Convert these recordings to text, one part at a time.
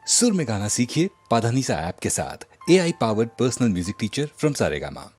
सुर में गाना सीखिए पाधानीसा ऐप के साथ। AI powered personal music teacher from Saregama.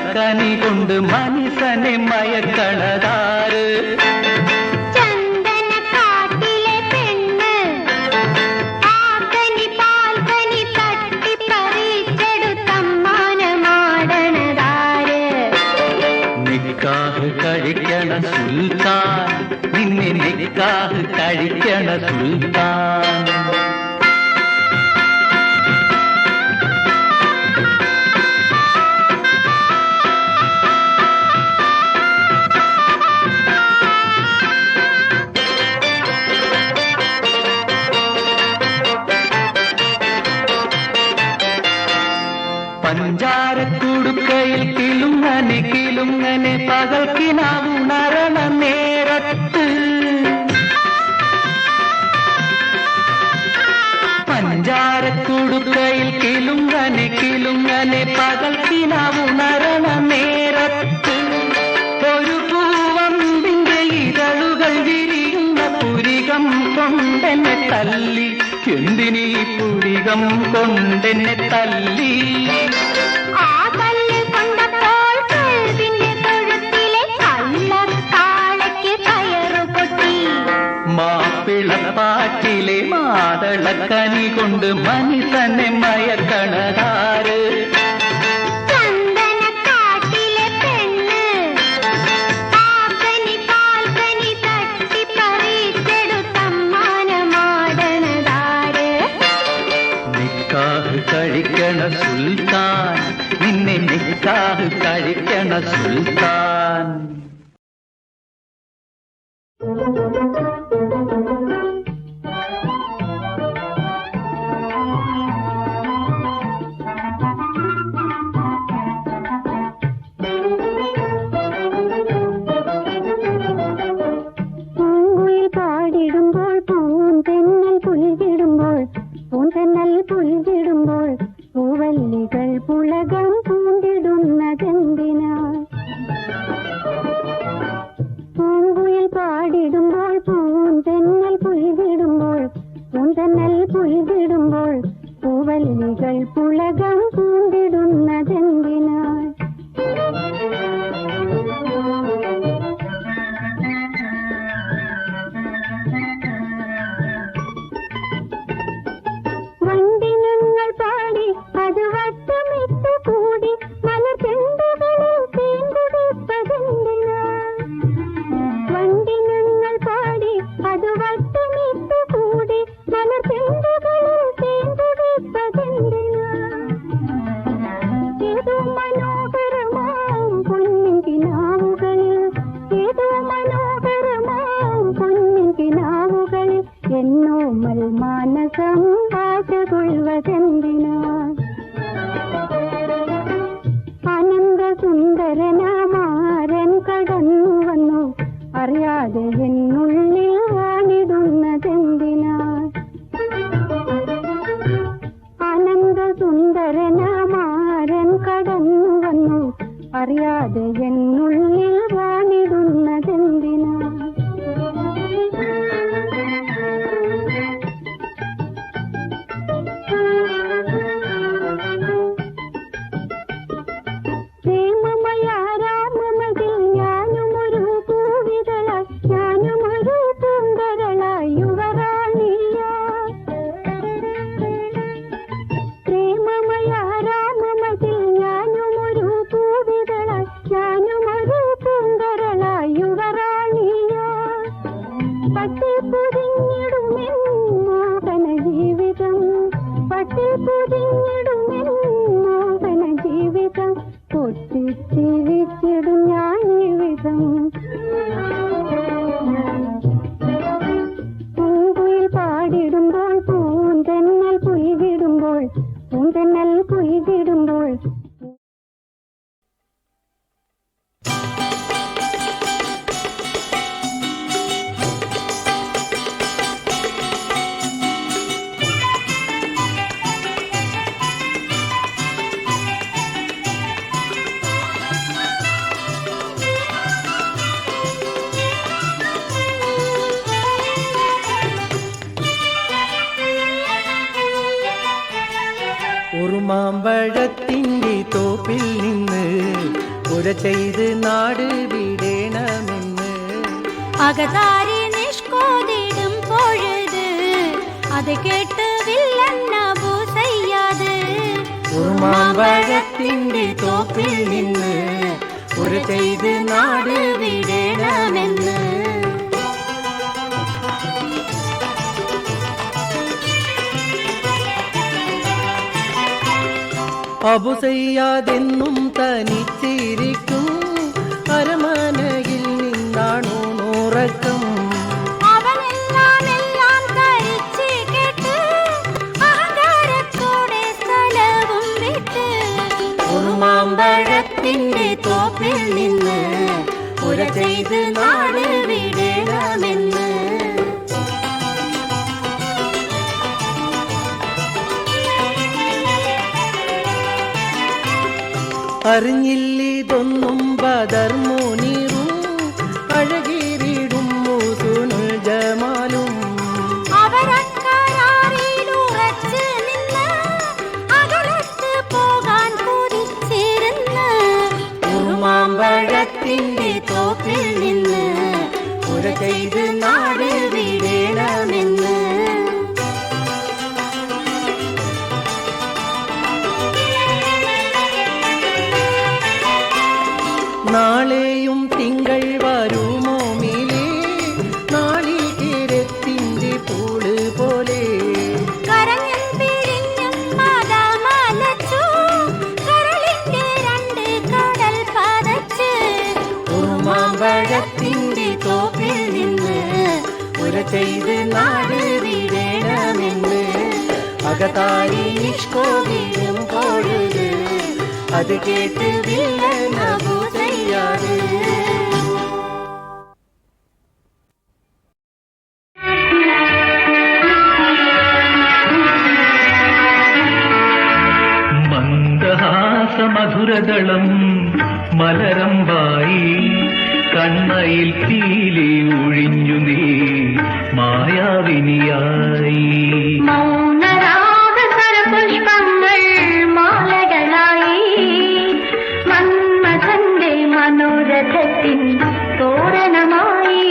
മാതളക്കനി കൊണ്ട് മനുഷ്യനെ മയക്കണതാര്? ചന്ദനക്കാട്ടിലെ പെണ്ണ് ആക്കനി പാൽക്കനി തട്ടിപ്പറിച്ചെടുത്തമ്മാനമാടണതാര്? നിക്കാഹ് കഴിക്കണ സുൽത്താൻ, നിന്നെ നിക്കാഹ് കഴിക്കണ സുൽത്താൻ. പഞ്ചാരക്കുടുക്കയിൽ കിലുങ്ങനെ പകൽക്കിനാവുണരണ നേരത്ത്, പഞ്ചാരക്കുടുക്കയിൽ കിലുങ്ങനെ പകൽക്കിനാവുണരണ നേരത്ത്, ഒരു പൂവമ്പിന്റെ ഇതളുകൾ വിരിയുന്ന പുരികം കൊണ്ടെന്നെ തല്ലി. എന്തിനീ പുരികം കൊണ്ടെന്നെ തല്ലി? ആ കല്ല് കൊണ്ടപ്പോൾ കൽവിന്റെ തൊഴുത്തിലെ കള്ളക്കാളയ്ക്ക് കയറു പൊട്ടി. മാപ്പിളപ്പാട്ടിലെ മാതളക്കനി കൊണ്ട് മനുഷ്യനെ മയക്കണതാര്? ചന്ദനക്കാട്ടിലെ പെണ്ണ് ആക്കനി പാൽക്കനി തട്ടിപ്പറിച്ചെടുത്തമ്മാനമാടണതാര്? നിക്കാഹ് കഴിക്കണ സുൽത്താൻ, നിന്നെ നിക്കാഹ് കഴിക്കണ സുൽത്താൻ. പൂങ്കുയിൽ പാടിടുമ്പോൾ പൂന്തെന്നൽ പുൽകിടുമ്പോൾ, പൂന്തെന്നൽ പുൽകിടുമ്പോൾ പൂവല്ലികൾ പുളകം പൂണ്ടിടുന്നതെന്തിനാ? പൂങ്കുയിൽ പാടിടുമ്പോൾ പൂന്തെന്നൽ പുൽകിടുമ്പോൾ, പൂന്തെന്നൽ പുൽകിടുമ്പോൾ പൂവല്ലികൾ പുളകം പൂണ്ടിടുന്നതെന്തിനാ? വണ്ടിനങ്ങൾ പാടി അത് വട്ടമിട്ട് കൂടി മലചെണ്ടുകളിൽ തേൻകുടിപ്പതെന്തിനാ? വണ്ടിനങ്ങൾ പാടി അത് വട്ടമിട്ട് കൂടി മലചെണ്ടുകളിൽ തേൻകുടിപ്പതെന്തിനാ? ഏതോ മനോഹരമാം പൊന്നിൻ കിനാവുകളിൽ, ഏതോ മനോഹരമാം പൊന്നിൻ കിനാവുകളിൽ എന്നോമൽ മാനസം വാചകൊള്ളുവതെന്തിനാ? ആനന്ദ സുന്ദരനാമാരൻ കടന്നു വന്നു അറിയാതെ എന്നുള്ളിൽ വാണിടുന്നതെന്തിനാ? ആനന്ദ സുന്ദരനാമാരൻ കടന്നു വന്നു അറിയാതെ എന്നുള്ളിൽ വാണിടുന്നതെന്തിനാ? പ്രേമമയ രാമമതിൽ ഞാനുമൊരു പൂവിതളായി, ഞാനുമൊരു പൂങ്കരളായി യുവറാണിയായി. പ്രേമമയ രാമമതിൽ ഞാനുമൊരു പൂവിതളായി, ഞാനുമൊരു പൂങ്കരളായി യുവറാണിയായി. പട്ടിൽ പൊതിഞ്ഞിടുമെൻ മോഹന ജീവിതം, പട്ടിൽ പൊതിഞ്ഞിടുമെൻ മോഹന ജീവിതം, പൊട്ടിച്ചിരിച്ചിടും ഞാൻ ഈ വിധം. പൂങ്കുയിൽ പാടിടുമ്പോൾ പൂന്തെന്നൽ പുൽകിടുമ്പോൾ, പൂന്തെന്നൽ പുൽകിടുമ്പോൾ ഒരു മാമ്പഴത്തിൻ്റെ തോപ്പിൽ നിന്ന് പുര ചെയ്ത് നാട് വിടേണമെന്ന് അകതാരി നിഷ്കോതിടും പൊഴുത് അത് കേട്ട് വില്ലന്ന പൂസയ്യാത് ഉറുമാമ്പഴത്തിന്റെ തോപ്പിൽ നിന്ന് പുര ചെയ്ത് നാട് വിടേണമെന്ന് അബുസയ്യാദെന്നും തനിച്ചിരിക്കും അരമനയിൽ നിന്നാണു നൂറക്കം അവനെല്ലാം ധരിച്ച് കേട്ട് അഹങ്കാരത്തോടെ സ്ഥലവും വിട്ട് ഉറുമാമ്പഴത്തിന്റെ തോപ്പിൽ നിന്ന് പുര ചെയ്ത് നാട് വിടേണമെന്ന് അറിഞ്ഞില്ലിതൊന്നും ബദർ മുനീറും അഴകീറിടും മൂസുനുൽ ജമാലും അവരക്കരാറിലുറച്ച് നിന്ന് അകലത്ത് പോകാൻ കൊതിച്ചിരുന്ന് ഉറുമാമ്പഴത്തിന്റെ തോപ്പിൽ നിന്ന് പുര ചെയ്ത് നാട് വിടേണമെന്ന് നാളെയും തിങ്കൾ വരുമോ മേലേ നാളികേരത്തിന്റെ പൂള് പോലെ കരഞ്ഞും പിഴിഞ്ഞും മതമലച്ചു കരളിന്റെ രണ്ട് കടൽ പതച്ച് ഉറുമാമ്പഴത്തിന്റെ തോപ്പിൽ നിന്ന് പുര ചെയ്ത് നാട് വിടേണമെന്ന് അകതാരി നിഷ്കോതിടും പൊഴുത് അത് കേട്ട് വില്ലന പൂസയ്യാത് മധുരദളം മലരമ്പായി കണ്ണയിൽ പീലി ഒഴിഞ്ഞു നീ മായാവിനിയായി പുഷ്പങ്ങൾ മാലകളായി മന്മഥന്റെ മനോരഥത്തിൻ തോരണമായി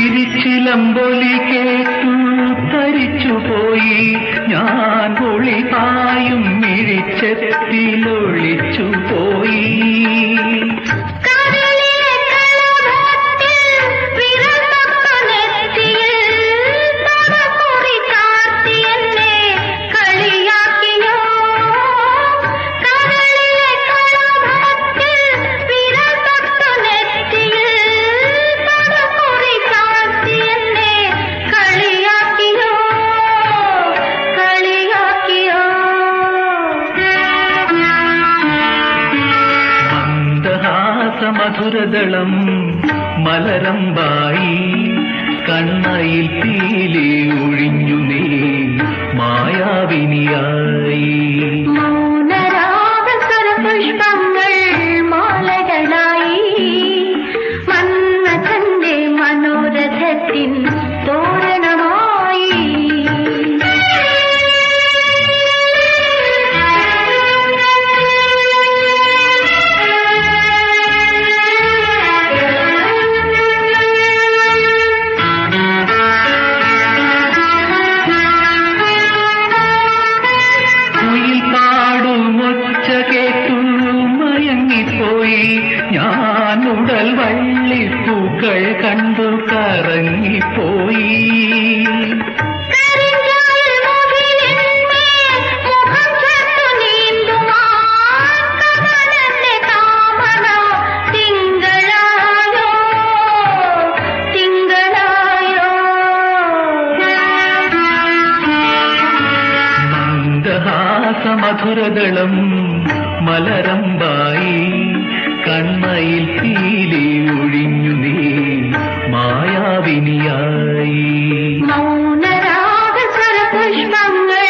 ചിരിച്ചിലമ്പൊലി കേട്ടു തരിച്ചുപോയി ഞാൻ ഒളിപായും മിഴിച്ചെത്തിലൊളിച്ചു പോയി മധുരദളം മലരമ്പായി കണ്ണയിൽ പീലി ഒഴിഞ്ഞു നീ മായാവിനിയായി പുഷ്പങ്ങൾ മാലകളായി മന്മഥന്റെ മനോരഥത്തിൻ തോരണമായി ഞാൻ ഉടൽ വള്ളിപ്പൂക്കൾ കണ്ടു കറങ്ങിപ്പോയി മധുരദളം മലരമ്പായി കണ്ണയിൽ പീലി ഒഴിഞ്ഞു നീ മായാവിനിയായി പുഷ്പങ്ങൾ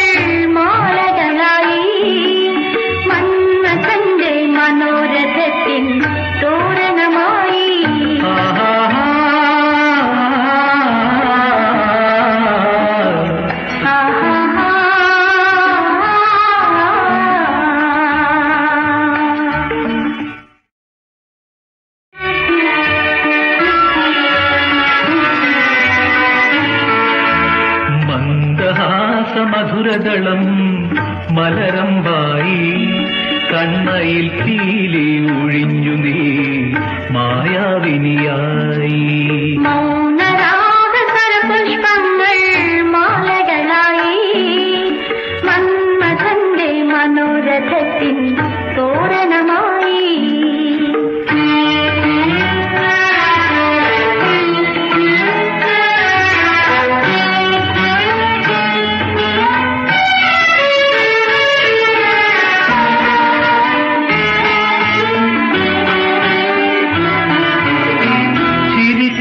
മാലകളായി മധുരദളം മലരമ്പായി കണ്ണയിൽ പീലി ഒഴിഞ്ഞു നീ മായാവിനിയായി. മൗനരാഗസരപുഷ്പങ്ങൾ മാലകളായി മന്മഥന്റെ മനോരഥത്തിൻ തോരണമായി.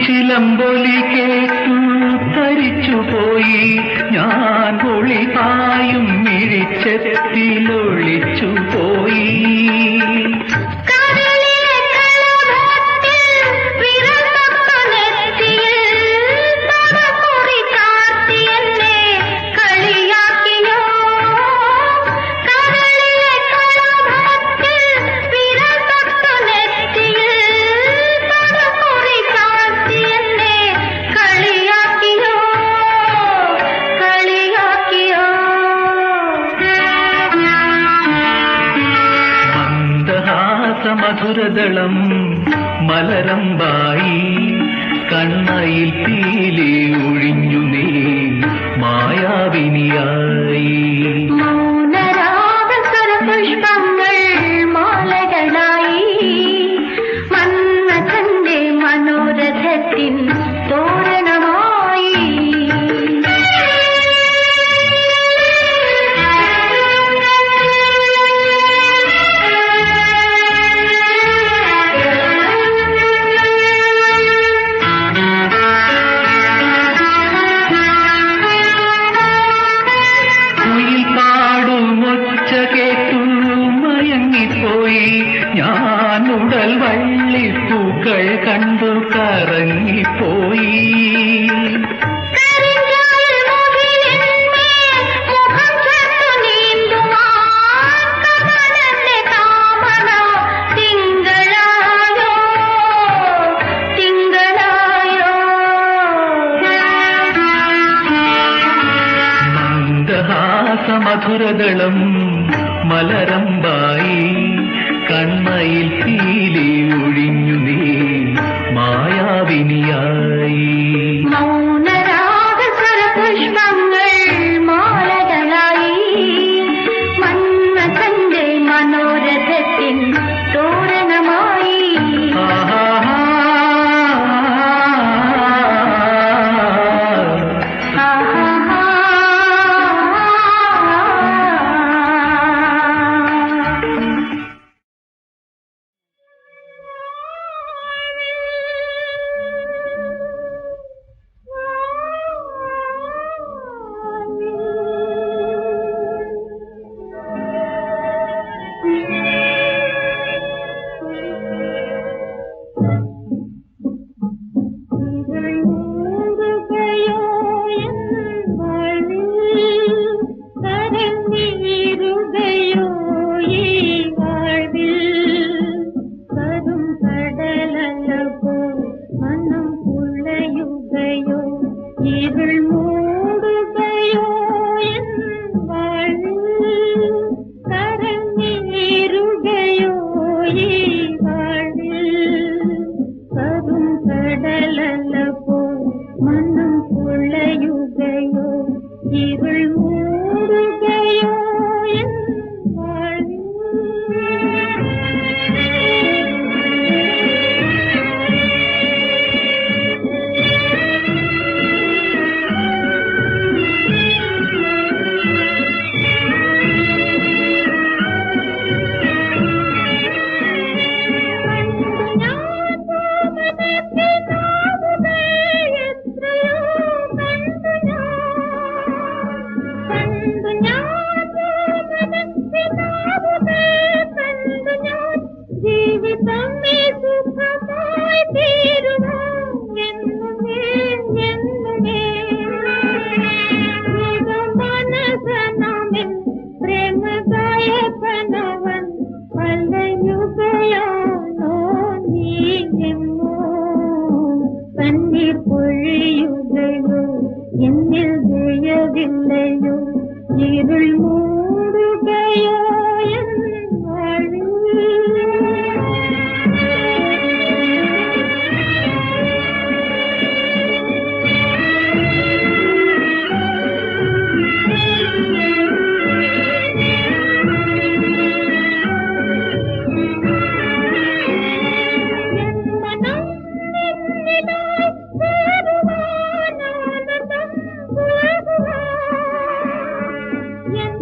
ചിലമ്പൊലി കേട്ടു തരിച്ചുപോയി ഞാൻ ഒളിപായും മിഴിച്ചെത്തിലൊളിച്ചു പോയി. മധുരദളം മലരമ്പായി കണ്ണയിൽ പീലി ഒഴിഞ്ഞു നീ മായാവിനിയായി. മൗനരാഗസരപുഷ്പങ്ങൾ മാലകളായി മന്മഥന്റെ മനോരഥത്തിൻ തോരണമായി. ഞാൻ ഉടൽ വള്ളിപ്പൂക്കൾ കണ്ടു കറങ്ങിപ്പോയി. മധുരദളം മലരമ്പായി കണ്ണയിൽ പീലി ഒഴിഞ്ഞു നീ മായാവിനിയായി. മൗനരാഗസരപുഷ്പങ്ങൾ മാലകളായി മന്മഥന്റെ മനോരഥത്തിൻ തോരണമായി. ഇരുൾ മൂടുകയോ എൻ വഴി. എൻ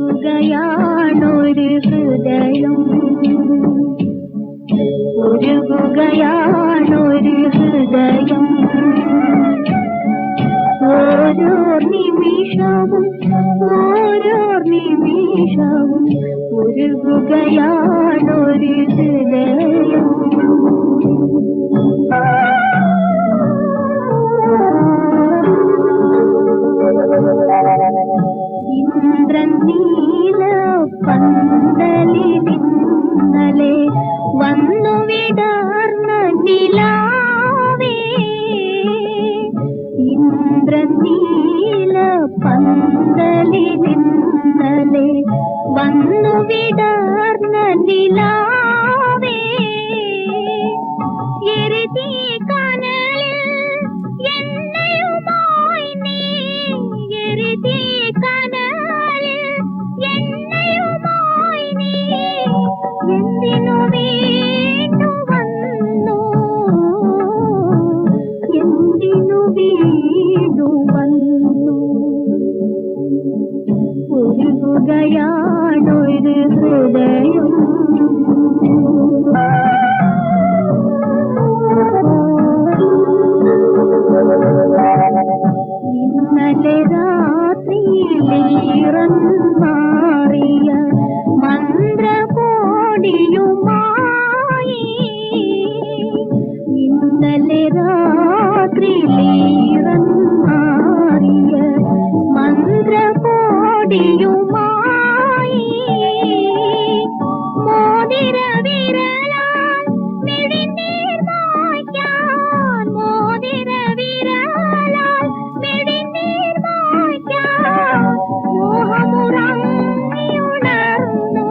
ഉരുകുകയാണൊരു ഹൃദയം, ഉരുകുകയാണൊരു ഹൃദയം. ഓരോ നിമിഷവും ഓരോ നിമിഷവും ഉരുകുകയാണൊരു ഹൃദയം. ഇന്ദ്രൻ നീല പന്തലിനിന്നലെ വന്നു വിടർന്ന നിലാവേ, ഇന്ദ്രൻ നീല പന്തലിനിന്നലെ വന്നു വിടർന്ന നിലാവേ, എരുതി കനലിൽ എണ്ണയുമായി നീ, എരുതി കനലിൽ എണ്ണയുമായി നീ എന്തിനു വീണ്ടു വന്നു, എന്തിനു വീണ്ടു വന്നു. ഉരുകുകയാണൊരു ഹൃദയം. ഇന്നലെ രാത്രിയിലേറൻ മാറിയ മന്ത്രകോടിയുമായി, ഇന്നലെ രാത്രിയിലേറൻ മാറിയ മന്ത്രകോടിയുമായി മോതിര വിരലാൽ മിഴിനീർ മായ്ക്കാൻ, മോതിര വിരലാൽ മിഴിനീർ മായ്ക്കാൻ മോഹമുറങ്ങിയുണർന്നു,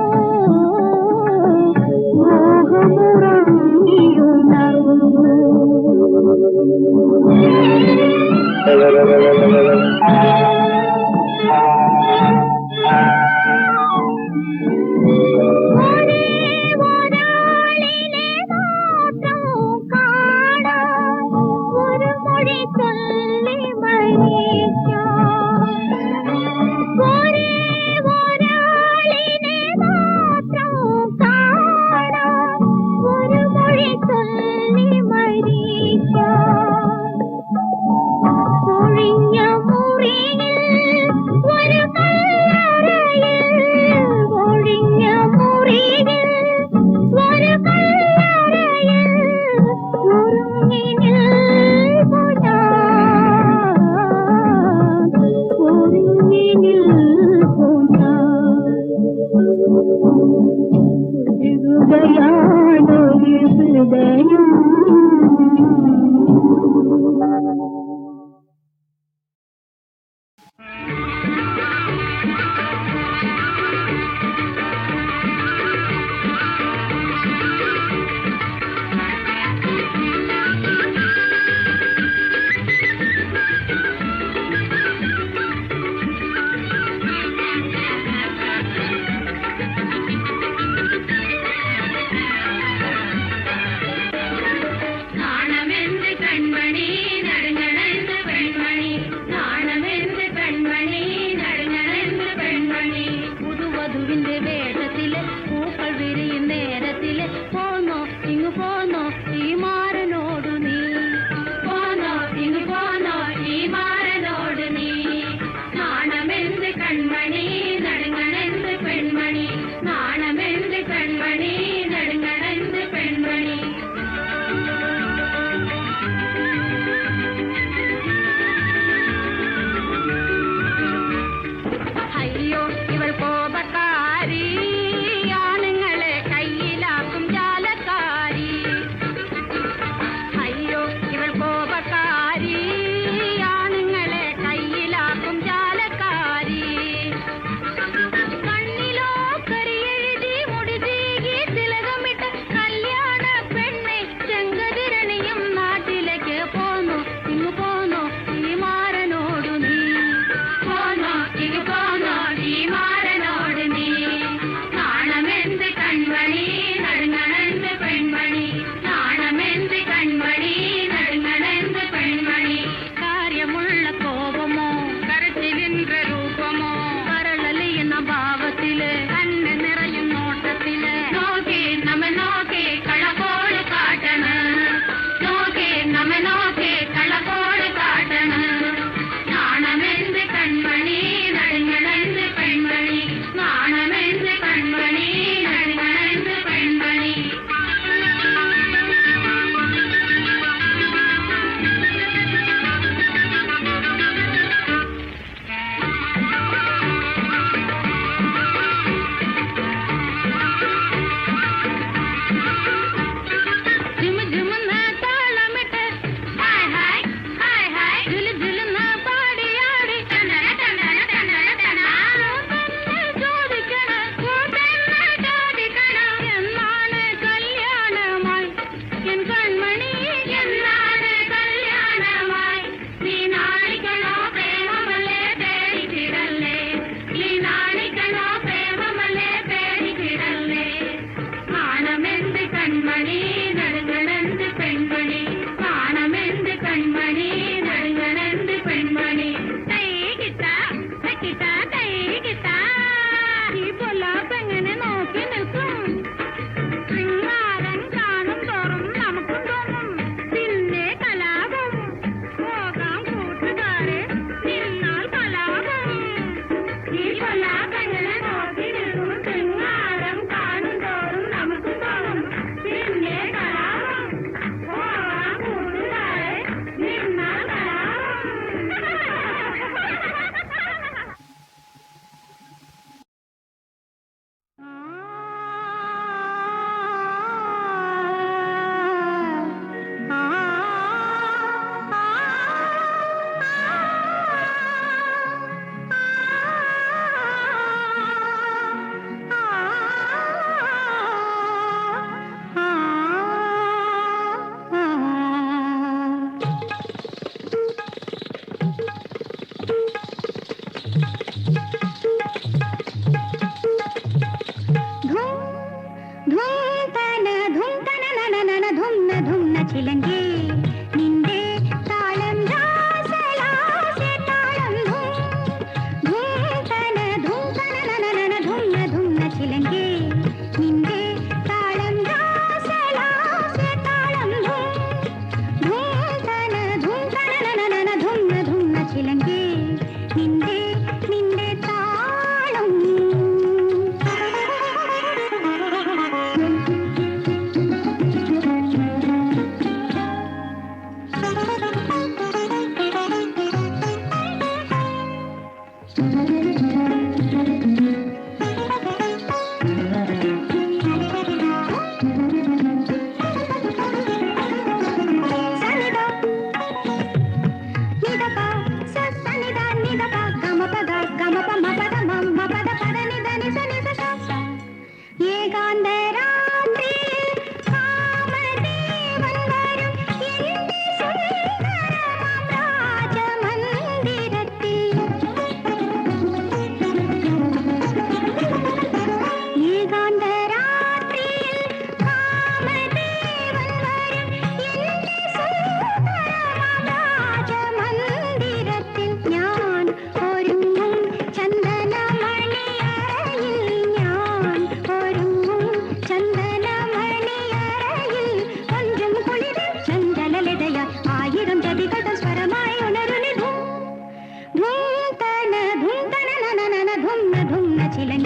മോഹമുറങ്ങിയുണർന്നു. ഒരാളിനെ മാത്രം കാണാൻ ഒരു മൊഴി ചൊല്ലി മരിക്കാൻ, ഒരാളിനെ മാത്രം കാണാൻ ഒരു മൊഴി ചൊല്ലി മരിക്കാൻ. ഒഴിഞ്ഞ മുറിയിൽ ഒരു കല്ലറയിൽ, ഒഴിഞ്ഞ മുറിയിൽ ഒരു കല്ലറയിൽ ഉറങ്ങി നിൽപ്പു ഞാൻ, ഉറങ്ങി നിൽപ്പു ഞാൻ. ഉരുകുകയാണൊരു ഹൃദയം. നാണമെന്ത് കൺമണി നടുങ്ങണെന്ത് പെൺമണി, നാണമെന്ത് കൺമണി നടുങ്ങണെന്ത് പെൺമണി. പുതുവധുവിന്റെ വേഷത്തില് പൂക്കൾ വിരിയും നേരത്തില് പോന്നോ ഇങ്ങു പോന്നോ ഈ മാരനോട് നീ, പോന്നോ ഇങ്ങു പോന്നോ ഈ മാരനോട് നീ. നാണമെന്ത് കൺമണി നടുങ്ങണെന്ത് പെൺമണി, നാണമെന്ത് കൺമണി നടുങ്ങണെന്ത് പെൺമണി. അയ്യോ ഇവൾ കോപക്കാരി, കിട്ടാ കൈ കിട്ടാ ഈ പൊല്ലാപ്പെങ്ങനെ നോക്കി നിൽക്കും ശൃംഗാരം കാണും തോറും നമുക്കും തോന്നും പിന്നെ കലാപം പോകാം കൂട്ടുകാരെ നിന്നാൽ കലാപം ഈ പൊല്ലാപ്പെങ്ങനെ നോക്കി നിൽക്കും ശൃംഗാരം കാണും തോറും നമുക്കും തോന്നും പിന്നെ കലാപം പോകാം കൂട്ടുകാരെ നിന്നാൽ കലാപം ചിലങ്കേ നിന്റെ താളം രാസലാസ്യ താളം ധൂംതന ധൂംതന ധുംന ധുംന ചിലങ്കേ നിന്റെ താളം രാസലാസ്യ താളം ധൂംതന ധൂംതന ധുംന ധുംന ചിലങ്കേ നിന്റെ നിന്റെ താളം ചിലങ്ക